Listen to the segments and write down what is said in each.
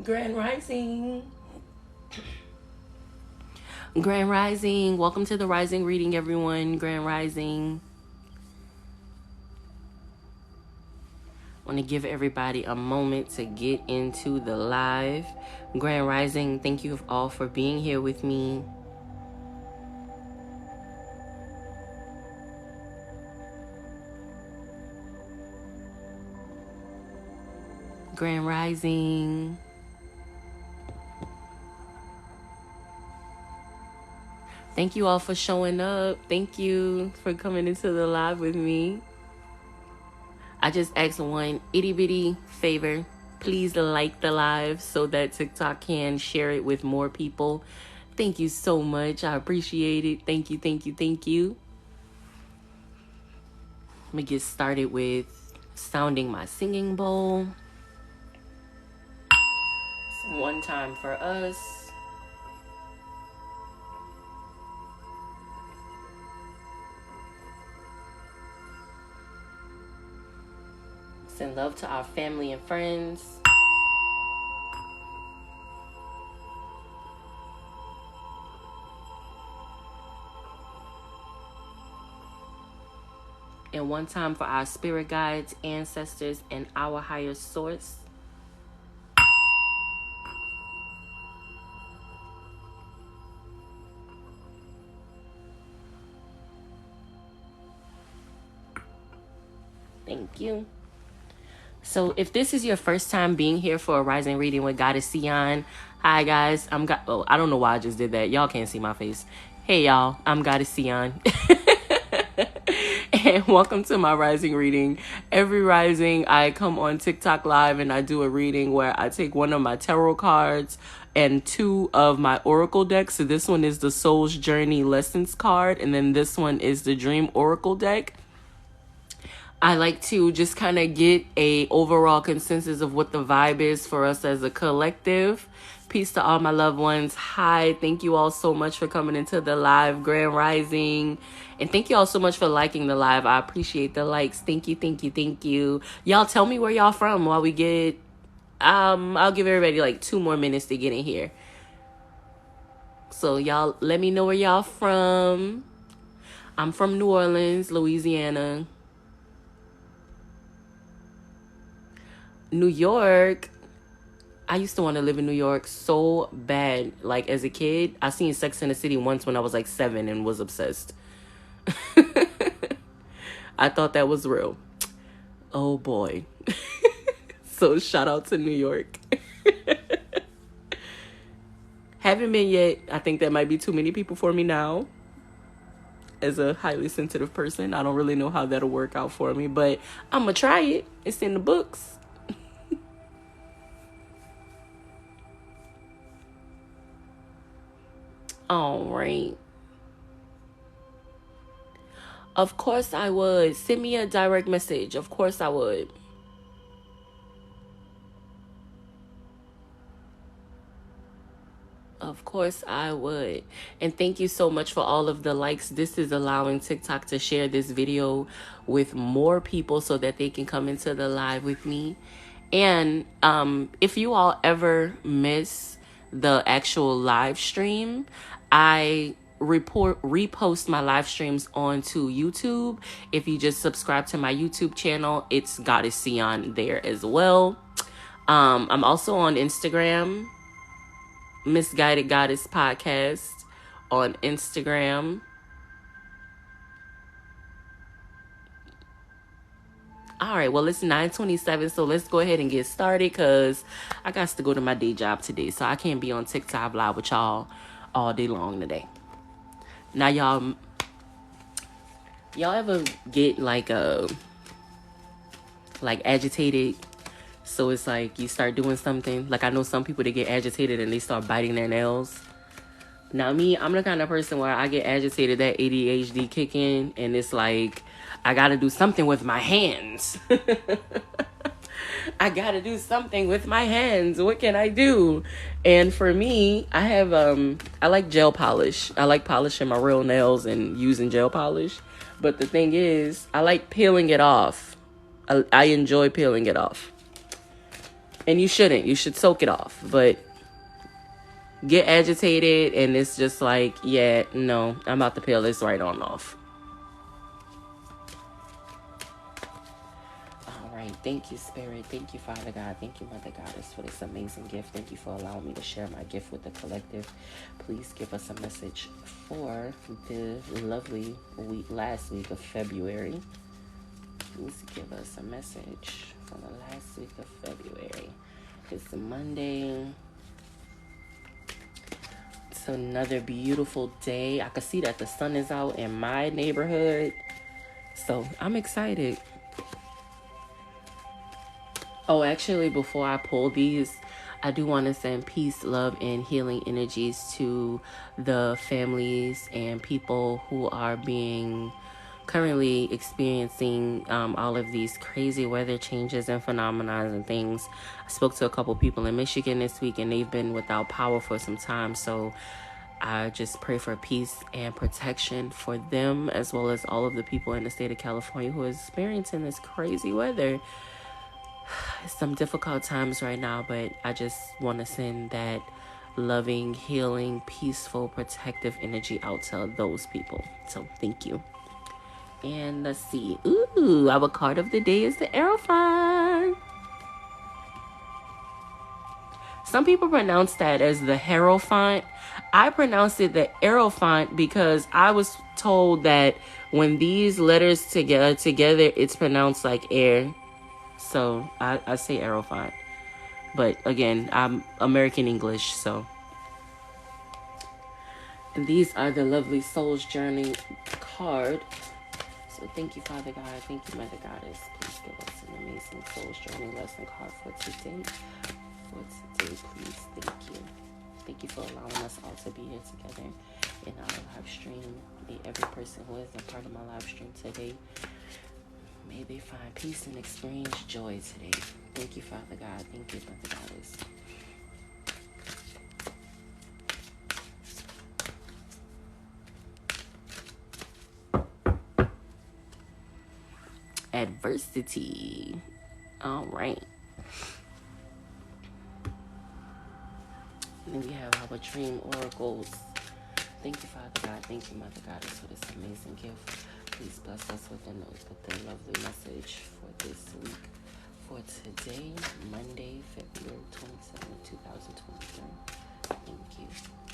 Grand Rising. Grand Rising. Welcome to the Rising reading, everyone. Grand Rising. I want to give everybody a moment to get into the live. Grand Rising, thank you all for being here with me. Grand Rising. Thank you all for showing up. Thank you for coming into the live with me. I just asked one itty bitty favor. Please like the live so that TikTok can share it with more people. Thank you so much. I appreciate it. Thank you, thank you, thank you. Let me get started with sounding my singing bowl. It's one time for us. Send love to our family and friends. And one time for our spirit guides, ancestors, and our higher source. Thank you. So if this is your first time being here for a Rising reading with Goddess Ceion, hi guys, I don't know why I just did that. Y'all can't see my face. Hey y'all, I'm Goddess Ceion. And welcome to my Rising reading. Every Rising, I come on TikTok live and I do a reading where I take one of my tarot cards and two of my oracle decks. So this one is the Soul's Journey Lessons card, and then this one is the Dream Oracle deck. I like to just kind of get a overall consensus of what the vibe is for us as a collective. Peace to all my loved ones. Hi, thank you all so much for coming into the live. Grand Rising. And thank you all so much for liking the live. I appreciate the likes. Thank you, thank you, thank you. Y'all tell me where y'all from while we get... I'll give everybody like 2 more minutes to get in here. So y'all let me know where y'all from. I'm from New Orleans, Louisiana. New York. I used to want to live in New York so bad. Like as a kid, I seen Sex and the City once when I was like 7 and was obsessed. I thought that was real. Oh boy. So shout out to New York. Haven't been yet. I think that might be too many people for me now. As a highly sensitive person, I don't really know how that'll work out for me, but I'm gonna try it. It's in the books. All right. Of course I would. Send me a direct message. Of course I would. Of course I would. And thank you so much for all of the likes. This is allowing TikTok to share this video with more people so that they can come into the live with me. And if you all ever miss the actual live stream, I repost my live streams onto YouTube. If you just subscribe to my YouTube channel, it's Goddess Ceion there as well. I'm also on Instagram, MisguidedGoddessPodcast on Instagram. All right, well, it's 9:27, so let's go ahead and get started because I got to go to my day job today, so I can't be on TikTok live with y'all all day long today. Now, y'all ever get like agitated? So it's like you start doing something. Like I know some people that get agitated and they start biting their nails. Now me, I'm the kind of person where I get agitated, that ADHD kick in, and it's like I gotta do something with my hands. I gotta do something with my hands. What can I do? And for me, I have I like gel polish. I like polishing my real nails and using gel polish. But the thing is, I like peeling it off. I enjoy peeling it off. And you shouldn't. You should soak it off. But get agitated and it's just like, yeah, no, I'm about to peel this right on off. All right. Thank you, Spirit. Thank you, Father God. Thank you, Mother Goddess, for this amazing gift. Thank you for allowing me to share my gift with the collective. Please give us a message for the lovely last week of February. Please give us a message for the last week of February. It's Monday. It's another beautiful day. I can see that the sun is out in my neighborhood. So I'm excited. Oh, actually, before I pull these, I do want to send peace, love, and healing energies to the families and people who are being currently experiencing all of these crazy weather changes and phenomena and things. I spoke to a couple people in Michigan this week, and they've been without power for some time. So I just pray for peace and protection for them, as well as all of the people in the state of California who are experiencing this crazy weather. Some difficult times right now, but I just want to send that loving, healing, peaceful, protective energy out to those people. So thank you. And let's see. Ooh, our card of the day is the Aerophant. Some people pronounce that as the Hierophant. I pronounced it the Aerophant because I was told that when these letters together, it's pronounced like air. So I say Aerophant. But again, I'm American English, so. And these are the lovely Soul's Journey card. So thank you, Father God. Thank you, Mother Goddess. Please give us an amazing Soul's Journey lesson card for today. Please, thank you. Thank you for allowing us all to be here together in our live stream. May every person who is a part of my live stream today, may they find peace and experience joy today. Thank you, Father God. Thank you, Mother Goddess. Adversity. All right. And then we have our dream oracles. Thank you, Father God. Thank you, Mother Goddess, for this amazing gift. Please bless us with the lovely message for this week. For today, Monday, February 27th, 2023. Thank you.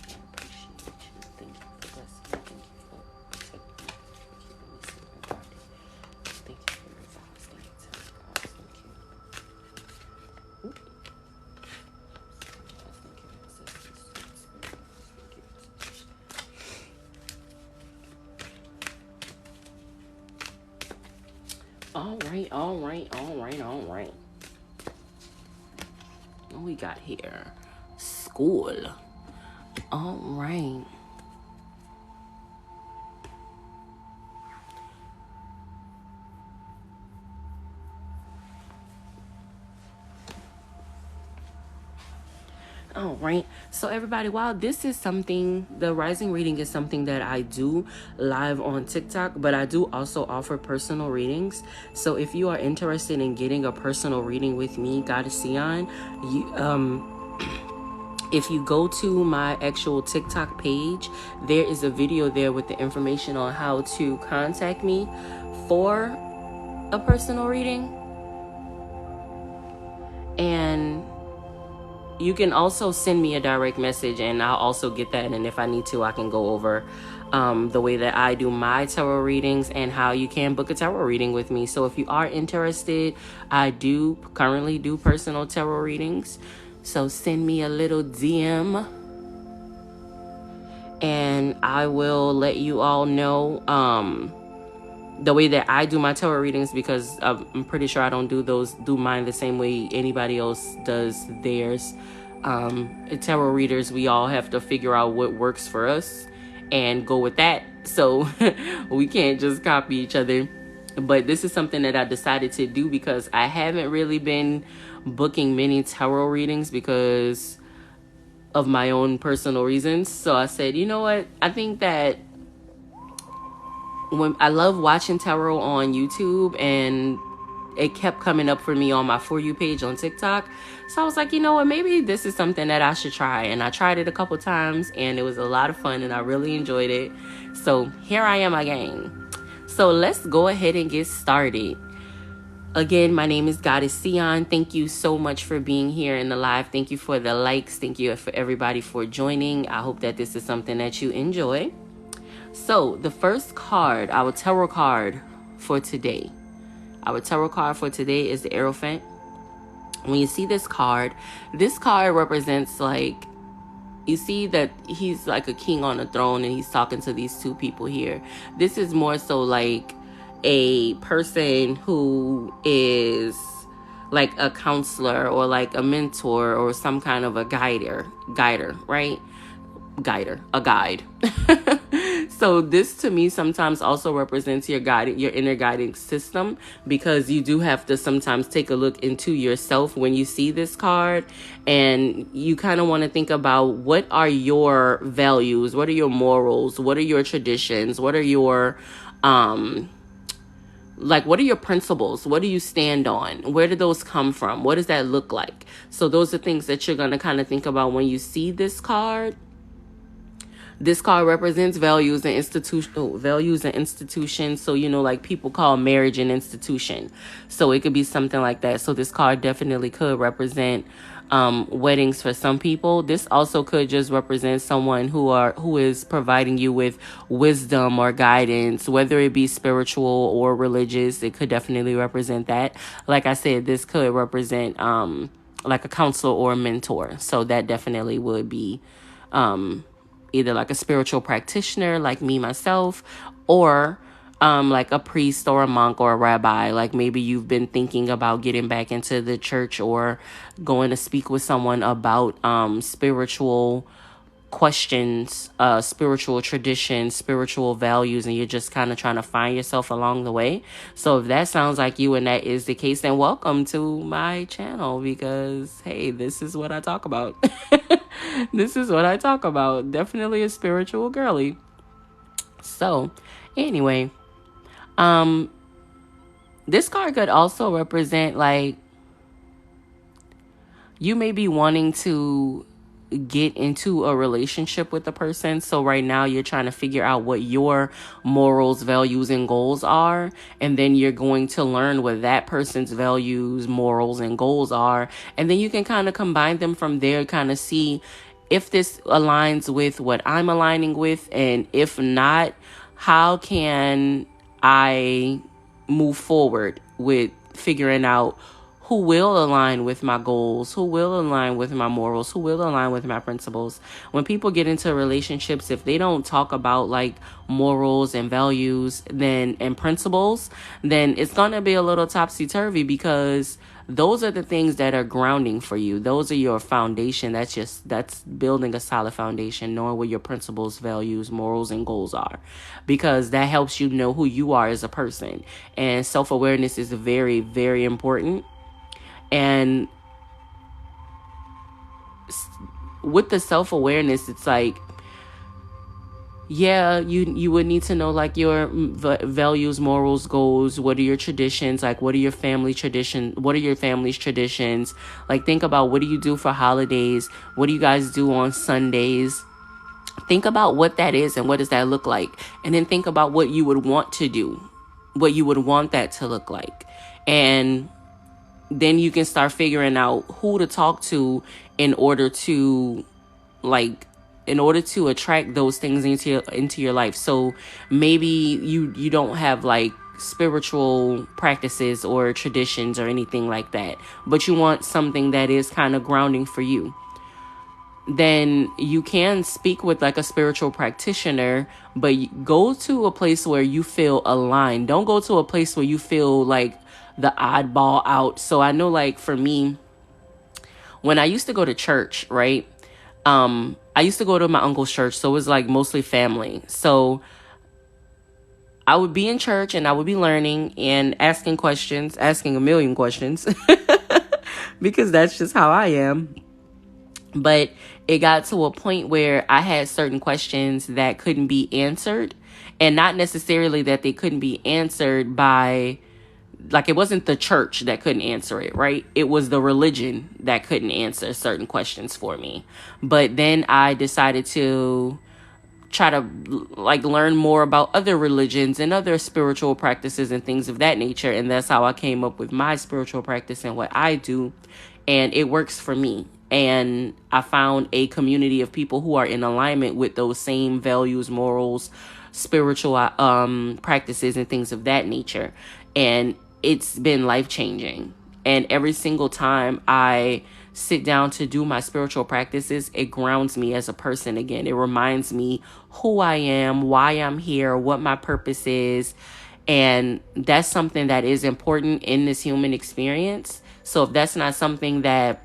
I appreciate you. Thank you for blessing me. Thank you for protecting me. For keeping me safe and guarded. Thank you for your vows. Thank you, Tell God. Thank you. Thank you, ancestors. Thank you. All right. What we got here? School. All right. All right. So everybody, while this is something, the rising reading is something that I do live on TikTok, but I do also offer personal readings. So if you are interested in getting a personal reading with me, Goddess Ceion, if you go to my actual TikTok page, there is a video there with the information on how to contact me for a personal reading. And you can also send me a direct message and I'll also get that. And if I need to, I can go over the way that I do my tarot readings and how you can book a tarot reading with me. So if you are interested, I do currently do personal tarot readings. So send me a little DM and I will let you all know the way that I do my tarot readings, because I'm pretty sure I don't do mine the same way anybody else does theirs. Tarot readers, we all have to figure out what works for us and go with that. So we can't just copy each other. But this is something that I decided to do because I haven't really been booking many tarot readings because of my own personal reasons. So I said, you know what? I think that when I love watching tarot on YouTube and it kept coming up for me on my For You page on TikTok. So I was like, you know what, maybe this is something that I should try. And I tried it a couple times, and it was a lot of fun, and I really enjoyed it. So here I am again. So let's go ahead and get started. Again, my name is Goddess Ceion. Thank you so much for being here in the live. Thank you for the likes. Thank you for everybody for joining. I hope that this is something that you enjoy. So the first card, our tarot card for today. Our tarot card for today is the Hierophant. When you see this card represents, like, you see that he's like a king on a throne and he's talking to these two people here. This is more so like a person who is like a counselor or like a mentor or some kind of a guider, right? A guide. So this to me sometimes also represents your inner guiding system, because you do have to sometimes take a look into yourself when you see this card, and you kind of want to think about, what are your values? What are your morals? What are your traditions? What are your what are your principles? What do you stand on? Where do those come from? What does that look like? So those are things that you're going to kind of think about when you see this card. This card represents values and institutions. So, like people call marriage an institution. So it could be something like that. So this card definitely could represent weddings for some people. This also could just represent someone who is providing you with wisdom or guidance, whether it be spiritual or religious. It could definitely represent that. Like I said, this could represent like a counselor or a mentor. So that definitely would be either like a spiritual practitioner like me, myself, or like a priest or a monk or a rabbi. Like maybe you've been thinking about getting back into the church or going to speak with someone about spiritual questions, spiritual traditions, spiritual values, and you're just kind of trying to find yourself along the way. So if that sounds like you and that is the case, then welcome to my channel, because hey, this is what I talk about. This is what I talk about. Definitely a spiritual girly. So anyway, this card could also represent, like, you may be wanting to get into a relationship with a person. So right now you're trying to figure out what your morals, values, and goals are. And then you're going to learn what that person's values, morals, and goals are. And then you can kind of combine them from there, kind of see if this aligns with what I'm aligning with. And if not, how can I move forward with figuring out who will align with my goals, who will align with my morals, who will align with my principles. When people get into relationships, if they don't talk about like morals and values and principles, then it's going to be a little topsy-turvy, because those are the things that are grounding for you. Those are your foundation. That's building a solid foundation, knowing what your principles, values, morals, and goals are, because that helps you know who you are as a person. And self-awareness is very, very important. And with the self-awareness, it's like, yeah, you would need to know like your values, morals, goals. What are your traditions? Like, what are your family tradition? What are your family's traditions? Like, think about, what do you do for holidays? What do you guys do on Sundays? Think about what that is and what does that look like? And then think about what you would want to do, what you would want that to look like. And then you can start figuring out who to talk to in order to attract those things into your life. So maybe you don't have like spiritual practices or traditions or anything like that, but you want something that is kind of grounding for you. Then you can speak with like a spiritual practitioner, but go to a place where you feel aligned. Don't go to a place where you feel like the oddball out. So I know, like, for me, when I used to go to church, right? I used to go to my uncle's church. So it was like mostly family. So I would be in church and I would be learning and asking a million questions because that's just how I am. But it got to a point where I had certain questions that couldn't be answered, and not necessarily that they couldn't be answered by like, it wasn't the church that couldn't answer it, right? It was the religion that couldn't answer certain questions for me. But then I decided to try to like learn more about other religions and other spiritual practices and things of that nature. And that's how I came up with my spiritual practice and what I do. And it works for me. And I found a community of people who are in alignment with those same values, morals, spiritual practices and things of that nature. And it's been life-changing. And every single time I sit down to do my spiritual practices, it grounds me as a person again. It reminds me who I am, why I'm here, what my purpose is. And that's something that is important in this human experience. So if that's not something that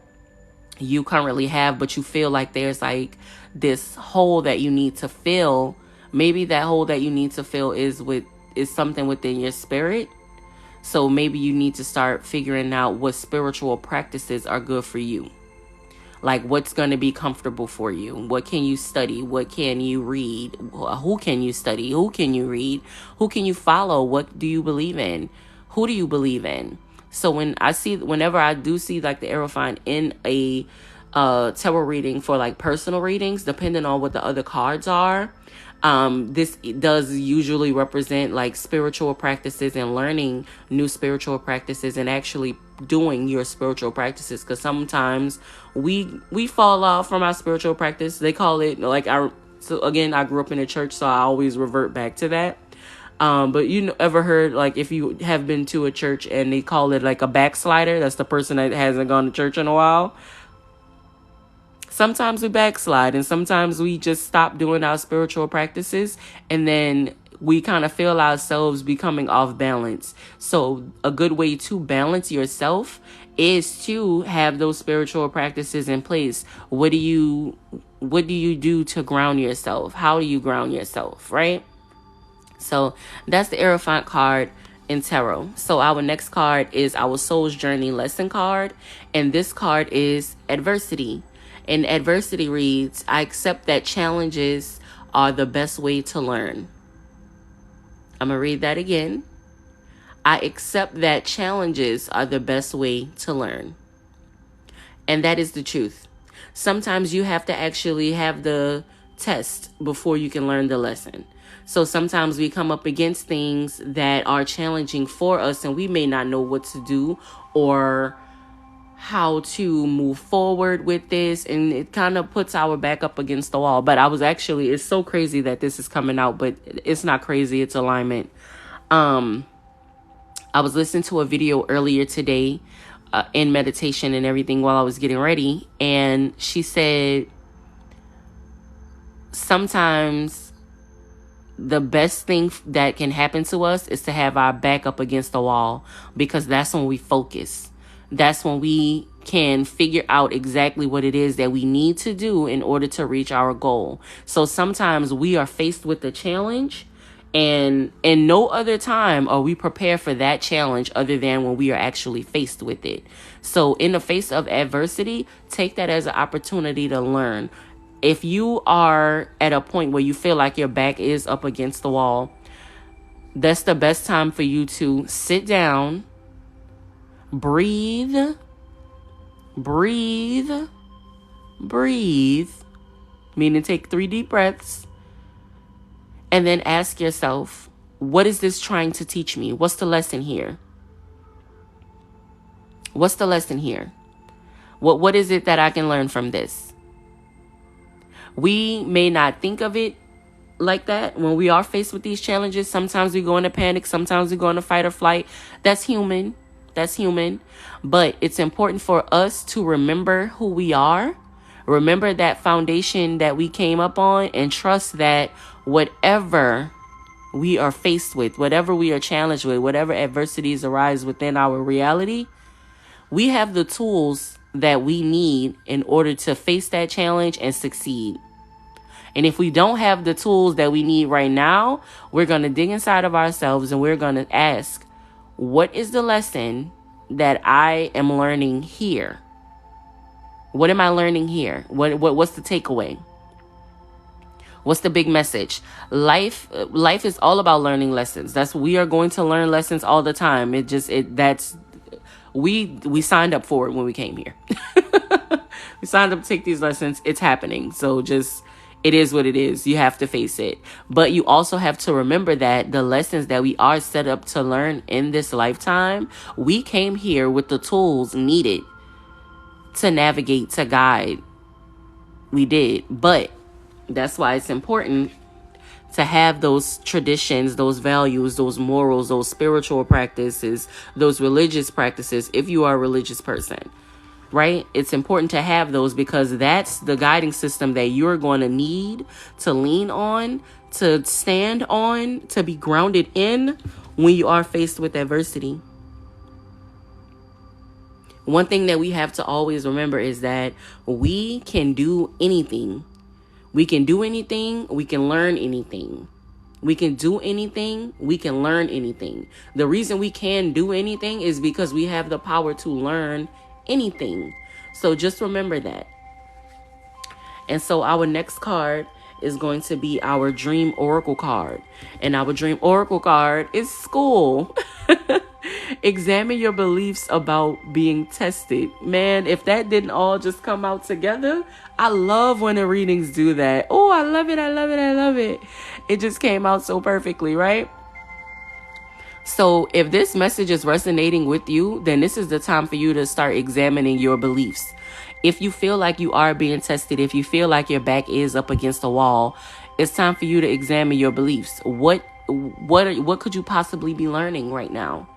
you currently have, but you feel like there's like this hole that you need to fill, maybe that hole that you need to fill is something within your spirit. So maybe you need to start figuring out what spiritual practices are good for you. Like, what's going to be comfortable for you? What can you study? What can you read? Who can you study? Who can you read? Who can you follow? What do you believe in? Who do you believe in? So whenever I do see like the Aerophant in a tarot reading for like personal readings, depending on what the other cards are, this does usually represent like spiritual practices and learning new spiritual practices and actually doing your spiritual practices. Because sometimes we fall off from our spiritual practice. They call it like so again, I grew up in a church, so I always revert back to that. But ever heard, like, if you have been to a church and they call it like a backslider, that's the person that hasn't gone to church in a while. Sometimes we backslide and sometimes we just stop doing our spiritual practices and then we kind of feel ourselves becoming off balance. So a good way to balance yourself is to have those spiritual practices in place. What do you do to ground yourself? How do you ground yourself, right? So that's the Aerophant card in tarot. So our next card is our Soul's Journey lesson card. And this card is adversity. And adversity reads, I accept that challenges are the best way to learn. I'm going to read that again. I accept that challenges are the best way to learn. And that is the truth. Sometimes you have to actually have the test before you can learn the lesson. So sometimes we come up against things that are challenging for us and we may not know what to do or how to move forward with this, and it kind of puts our back up against the wall. But it's so crazy that this is coming out, but it's not crazy, it's alignment. I was listening to a video earlier today in meditation and everything while I was getting ready, and she said sometimes the best thing that can happen to us is to have our back up against the wall, because that's when we focus. That's when we can figure out exactly what it is that we need to do in order to reach our goal. So sometimes we are faced with a challenge, and in no other time are we prepared for that challenge other than when we are actually faced with it. So in the face of adversity, take that as an opportunity to learn. If you are at a point where you feel like your back is up against the wall, that's the best time for you to sit down, breathe, meaning take 3 deep breaths, and then ask yourself, what is this trying to teach me? What's the lesson here? What's the lesson here? What is it that I can learn from this? We may not think of it like that when we are faced with these challenges. Sometimes we go into panic. Sometimes we go into fight or flight. That's human. But it's important for us to remember who we are. Remember that foundation that we came up on, and trust that whatever we are faced with, whatever we are challenged with, whatever adversities arise within our reality, we have the tools that we need in order to face that challenge and succeed. And if we don't have the tools that we need right now, we're going to dig inside of ourselves and we're going to ask, what is the lesson that I am learning here? What am I learning here? What's the takeaway? What's the big message? Life is all about learning lessons. We are going to learn lessons all the time. We signed up for it when we came here. We signed up to take these lessons. It's happening. So it is what it is. You have to face it. But you also have to remember that the lessons that we are set up to learn in this lifetime, we came here with the tools needed to navigate, to guide. We did. But that's why it's important to have those traditions, those values, those morals, those spiritual practices, those religious practices, if you are a religious person, right? It's important to have those because that's the guiding system that you're going to need to lean on, to stand on, to be grounded in when you are faced with adversity. One thing that we have to always remember is that we can do anything. We can do anything. We can learn anything. We can do anything. We can learn anything. The reason we can do anything is because we have the power to learn anything. So just remember that. And so our next card is going to be our dream oracle card. And our dream oracle card is school. Examine your beliefs about being tested. Man, if that didn't all just come out together, I love when the readings do that. Oh, I love it. I love it. I love it. It just came out so perfectly, right? So if this message is resonating with you, then this is the time for you to start examining your beliefs. If you feel like you are being tested, if you feel like your back is up against a wall, it's time for you to examine your beliefs. What could you possibly be learning right now?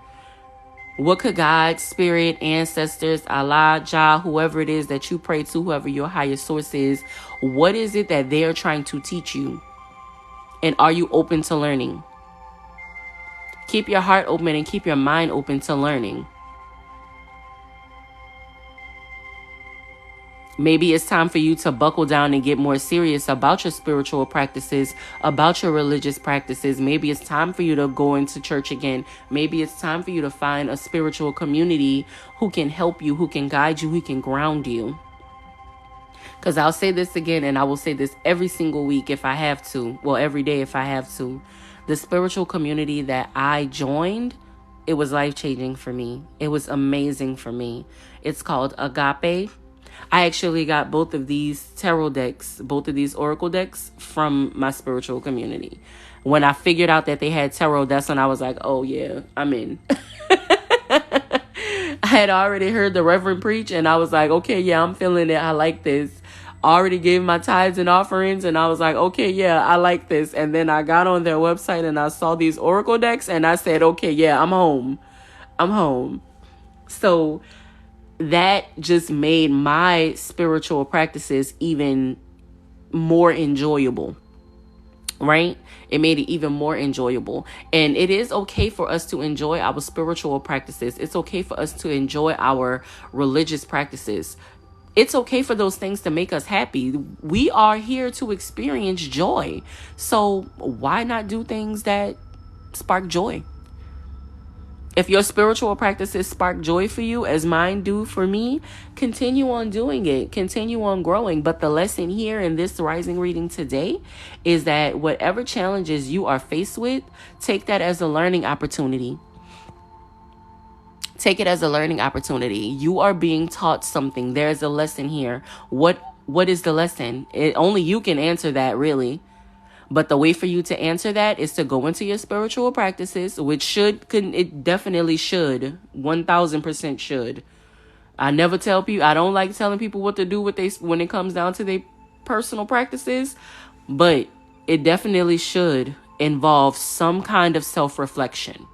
What could God, spirit, ancestors, Allah, Jah, whoever it is that you pray to, whoever your higher source is, what is it that they're trying to teach you? And are you open to learning? Keep your heart open and keep your mind open to learning. Maybe it's time for you to buckle down and get more serious about your spiritual practices, about your religious practices. Maybe it's time for you to go into church again. Maybe it's time for you to find a spiritual community who can help you, who can guide you, who can ground you. Because I'll say this again, and I will say this every single week if I have to. Well, every day if I have to. The spiritual community that I joined, it was life-changing for me. It was amazing for me. It's called Agape. I actually got both of these tarot decks, both of these oracle decks from my spiritual community. When I figured out that they had tarot, that's when I was like, oh yeah, I'm in. I had already heard the Reverend preach and I was like, okay, yeah, I'm feeling it. I like this. I already gave my tithes and offerings and I was like, okay, yeah, I like this. And then I got on their website and I saw these oracle decks and I said, okay, yeah, I'm home. I'm home. So that just made my spiritual practices even more enjoyable, right? It made it even more enjoyable. And it is okay for us to enjoy our spiritual practices. It's okay for us to enjoy our religious practices. It's okay for those things to make us happy. We are here to experience joy. So why not do things that spark joy? If your spiritual practices spark joy for you, as mine do for me, continue on doing it. Continue on growing. But the lesson here in this rising reading today is that whatever challenges you are faced with, take that as a learning opportunity. Take it as a learning opportunity. You are being taught something. There's a lesson here. What is the lesson? Only you can answer that, really. But the way for you to answer that is to go into your spiritual practices, which it definitely should, 1000% should. I never tell people, I don't like telling people what to do when it comes down to their personal practices, but it definitely should involve some kind of self-reflection.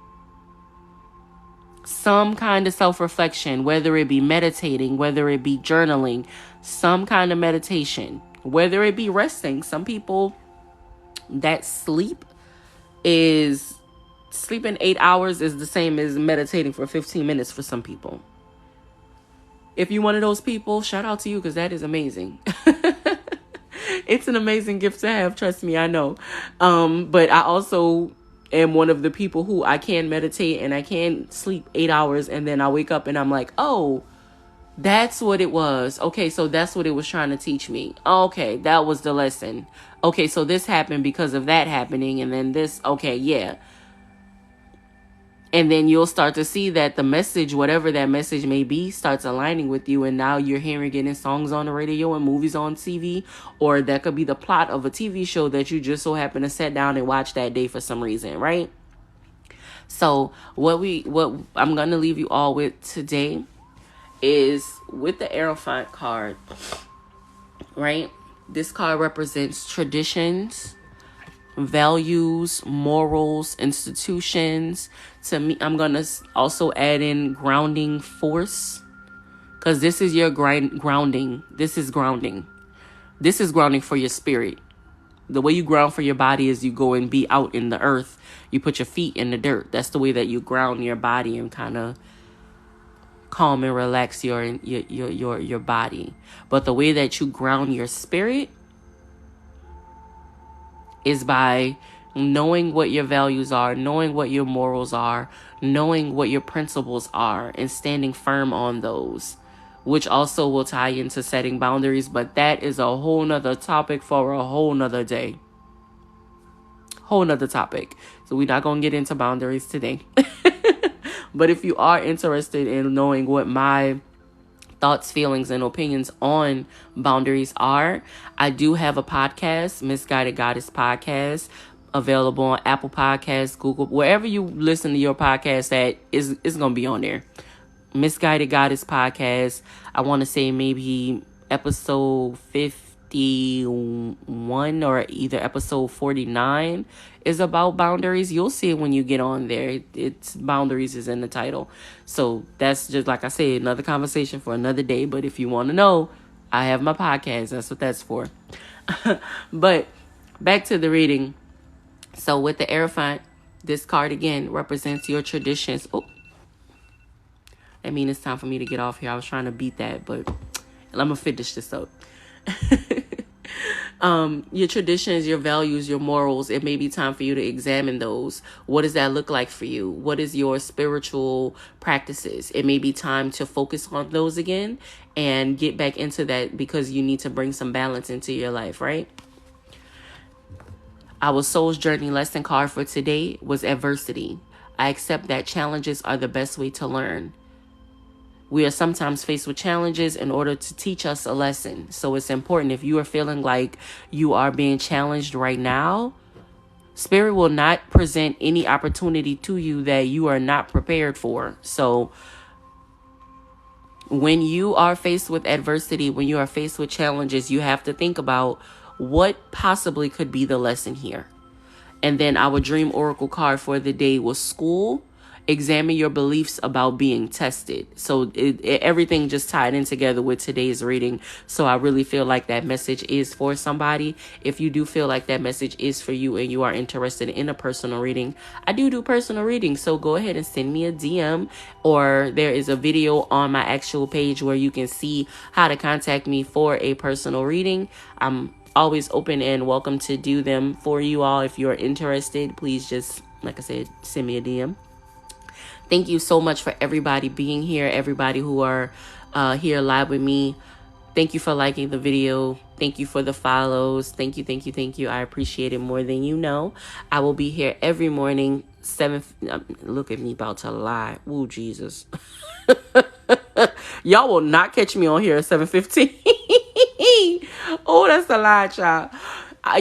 Some kind of self-reflection, whether it be meditating, whether it be journaling, some kind of meditation, whether it be resting. Some people, that sleeping 8 hours is the same as meditating for 15 minutes for some people. If you're one of those people, shout out to you because that is amazing. It's an amazing gift to have. Trust me, I know. But I also am one of the people who I can meditate and I can sleep 8 hours and then I wake up and I'm like, oh, That's what it was. Okay, so that's what it was trying to teach me. Okay, that was the lesson. Okay, so this happened because of that happening, and then this, okay, yeah. And then you'll start to see that the message, whatever that message may be, starts aligning with you. And now you're hearing it in songs on the radio and movies on TV. Or that could be the plot of a TV show that you just so happen to sit down and watch that day for some reason, right? So what I'm going to leave you all with today is with the Aerophant card, right? This card represents traditions, values, morals, institutions. To me, I'm going to also add in grounding force, because this is your grounding. This is grounding. This is grounding for your spirit. The way you ground for your body is you go and be out in the earth. You put your feet in the dirt. That's the way that you ground your body and kind of calm and relax your body. But the way that you ground your spirit is by knowing what your values are, knowing what your morals are, knowing what your principles are, and standing firm on those, which also will tie into setting boundaries. But that is a whole nother topic for a whole nother day. Whole nother topic. So we're not going to get into boundaries today. But if you are interested in knowing what my thoughts, feelings, and opinions on boundaries are, I do have a podcast, Misguided Goddess Podcast, available on Apple Podcasts, Google, wherever you listen to your podcast at, is going to be on there. Misguided Goddess Podcast. I want to say maybe episode 51 or either episode 49 is about boundaries. You'll see it when you get on there. It's boundaries is in the title. So that's just, like I said, another conversation for another day. But if you want to know, I have my podcast. That's what that's for. But back to the reading. So with the Aerophant, this card again represents your traditions. Oh, I mean, it's time for me to get off here. I was trying to beat that, but I'm going to finish this up. Your traditions, your values, your morals, it may be time for you to examine those. What does that look like for you? What is your spiritual practices? It may be time to focus on those again and get back into that, because you need to bring some balance into your life, right? Our soul's journey lesson card for today was adversity. I accept that challenges are the best way to learn. We are sometimes faced with challenges in order to teach us a lesson. So it's important, if you are feeling like you are being challenged right now, Spirit will not present any opportunity to you that you are not prepared for. So when you are faced with adversity, when you are faced with challenges, you have to think about what possibly could be the lesson here. And then our dream oracle card for the day was school. Examine your beliefs about being tested. So everything just tied in together with today's reading. So I really feel like that message is for somebody. If you do feel like that message is for you and you are interested in a personal reading, I do personal readings. So go ahead and send me a DM, or there is a video on my actual page where you can see how to contact me for a personal reading. I'm always open and welcome to do them for you all. If you're interested, please just, like I said, send me a DM. Thank you so much for everybody being here, everybody who are here live with me. Thank you for liking the video. Thank you for the follows. Thank you. I appreciate it more than you know. I will be here every morning, 7. Look at me about to lie. Ooh, Jesus. Y'all will not catch me on here at 7:15. Oh, that's a lie, child.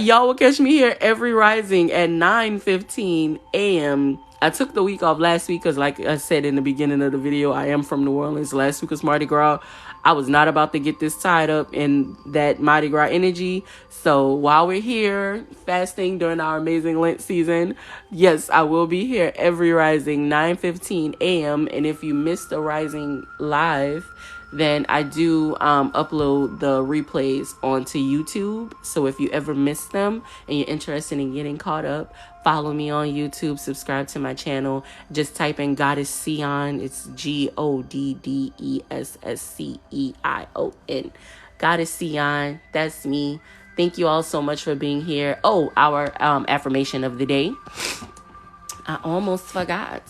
Y'all will catch me here every rising at 9:15 a.m. I took the week off last week because, like I said in the beginning of the video, I am from New Orleans. Last week was Mardi Gras. I was not about to get this tied up in that Mardi Gras energy. So while we're here fasting during our amazing Lent season, yes, I will be here every rising 9:15 a.m. And if you missed the rising live, then I do upload the replays onto YouTube. So if you ever miss them and you're interested in getting caught up, follow me on YouTube, subscribe to my channel. Just type in Goddess Ceion. It's GODDESSCEION. Goddess Ceion. That's me. Thank you all so much for being here. Oh, our affirmation of the day. I almost forgot.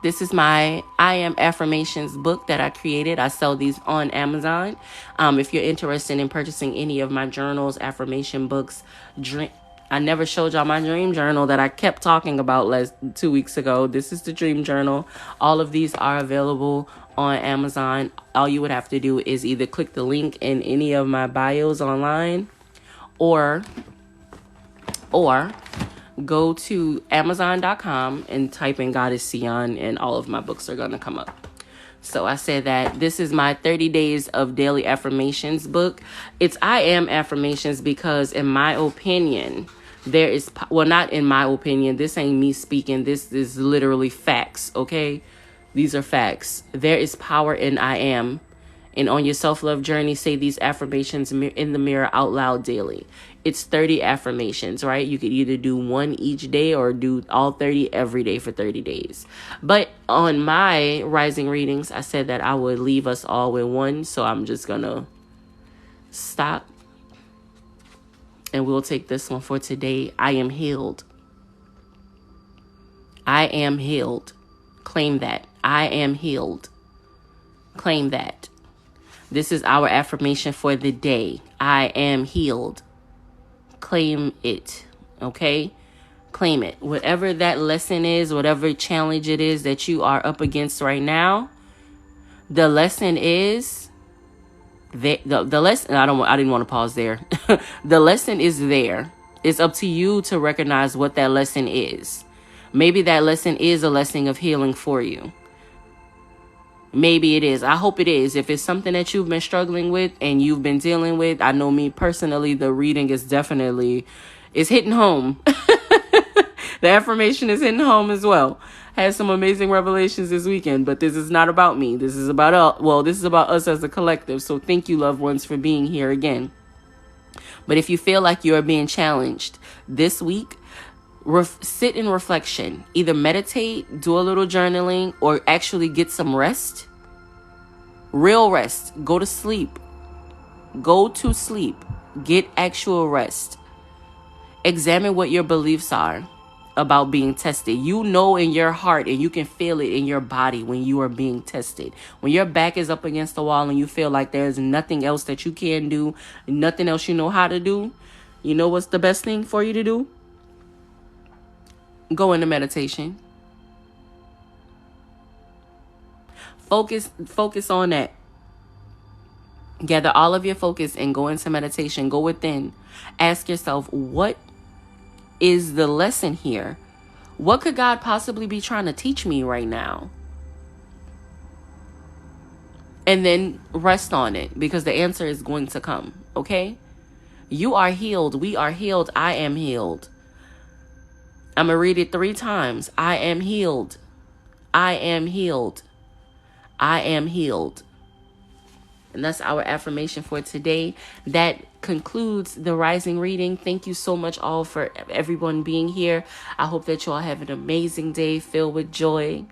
This is my I Am Affirmations book that I created. I sell these on Amazon. If you're interested in purchasing any of my journals, affirmation books, I never showed y'all my dream journal that I kept talking about 2 weeks ago. This is the dream journal. All of these are available on Amazon. All you would have to do is either click the link in any of my bios online or go to Amazon.com and type in Goddess Ceion, and all of my books are going to come up. So I said that this is my 30 days of daily affirmations book. It's I Am Affirmations because, in my opinion, there is, well, not in my opinion, this ain't me speaking. This is literally facts, okay? These are facts. There is power in I Am. And on your self-love journey, say these affirmations in the mirror out loud daily. It's 30 affirmations, right? You could either do one each day or do all 30 every day for 30 days. But on my rising readings, I said that I would leave us all with one. So I'm just going to stop. And we'll take this one for today. I am healed. I am healed. Claim that. I am healed. Claim that. This is our affirmation for the day. I am healed. Claim it. Okay? Claim it. Whatever that lesson is, whatever challenge it is that you are up against right now, the lesson is the lesson. I didn't want to pause there. The lesson is there. It's up to you to recognize what that lesson is. Maybe that lesson is a lesson of healing for you. Maybe it is. I hope it is. If it's something that you've been struggling with and you've been dealing with, I know me personally, the reading is definitely, it's hitting home. The affirmation is hitting home as well. Had some amazing revelations this weekend, but this is not about me. This is about, this is about us as a collective. So thank you, loved ones, for being here again. But if you feel like you are being challenged this week, sit in reflection. Either meditate, do a little journaling, or actually get some rest. Real rest. Go to sleep. Go to sleep. Get actual rest. Examine what your beliefs are about being tested. You know in your heart and you can feel it in your body when you are being tested. When your back is up against the wall and you feel like there's nothing else that you can do, nothing else you know how to do, you know what's the best thing for you to do? Go into meditation. Focus on that. Gather all of your focus and go into meditation. Go within. Ask yourself, what is the lesson here? What could God possibly be trying to teach me right now? And then rest on it, because the answer is going to come. Okay? You are healed. We are healed. I am healed. I'm going to read it 3 times. I am healed. I am healed. I am healed. And that's our affirmation for today. That concludes the rising reading. Thank you so much all for everyone being here. I hope that you all have an amazing day filled with joy.